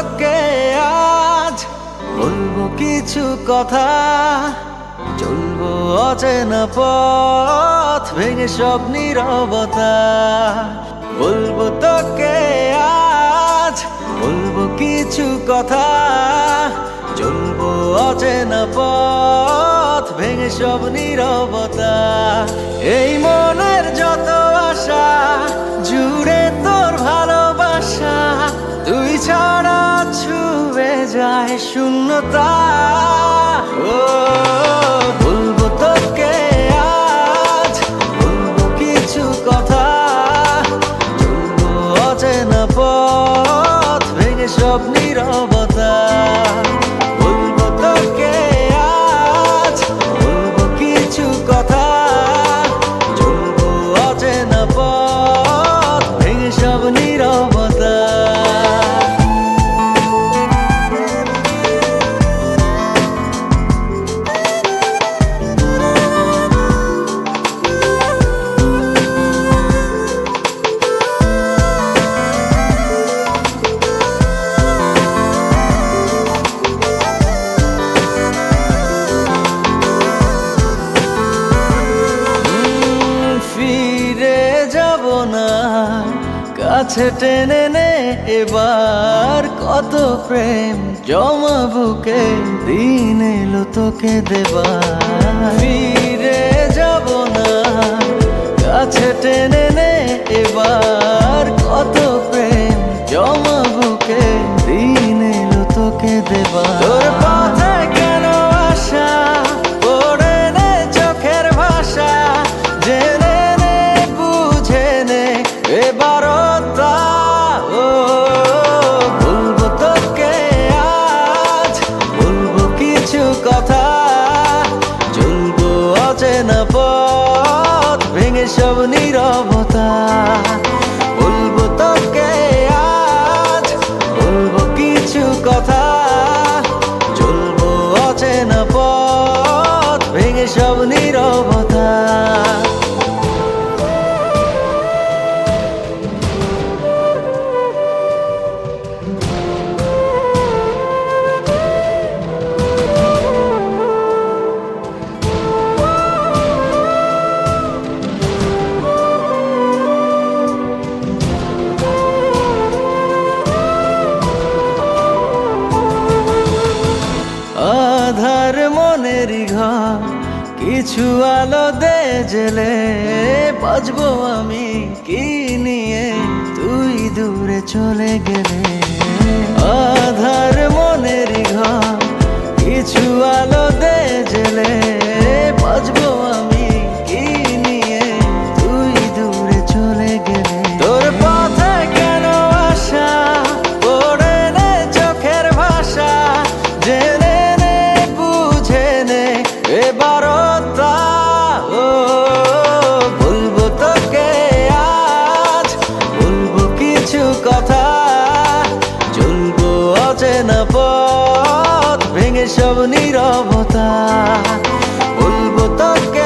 তোকে আজ বলবো কিছু কথা, চলবো অচেনা পথ ভেঙে সব নীরবতা। বলবো তোকে আজ বলবো কিছু কথা, চলবো অচেনা পথ ভেঙে সব নীরবতা। এই মনের যত আশা জুড়ে তোর ভালোবাসা, তুই ছাড়া ছুঁয়ে যায় শূন্যতা। ও বলবো তোকে আজ বলবো কিছু কথা, চলবো অচেনা পথ ভেঙে সব নীরবতা। বলবো তোকে আজ বলবো কিছু কথা, চলবো অচেনা পথ ভেঙে সব নীরবতা। কাছে টেনে নে এবার, কত প্রেম জমা বুকে দিন এলো তোকে দেবার। ফিরে যাব না, কাছে টেনে নে এবার, কত প্রেম জমা বুকে দিন এলো তোকে দেবার। তোর পথে কেন আশা, পড়ে নে চোখের ভাষা, জেনে নে বুঝে নে এবার। বলবো তোকে আজ বলবো কিছু কথা, চলবো অচেনা পথ ভেঙে সব নীরবতা। বলবো তোকে আজ বলবো কিছু কথা, চলবো অচেনা পথ ভেঙে সব নীরবতা। আধার মনেরই ঘর কিছু আলো দে জেলে, বাজবো আমি কি নিয়ে তুই দূরে চলে গেলে। আধার মনেরই ঘর কিছু আলো দে জেলে, বাজবো আমি কি নিয়ে তুই দূরে চলে গেলে। তোর পথে কেন আশা, পড়ে নে চোখের ভাষা, জেনে এবারতা। ও বলবো তোকে আজ বলবো কিছু কথা, চলবো অচেনা পথ ভেঙে সব নীরবতা। বলবো তোকে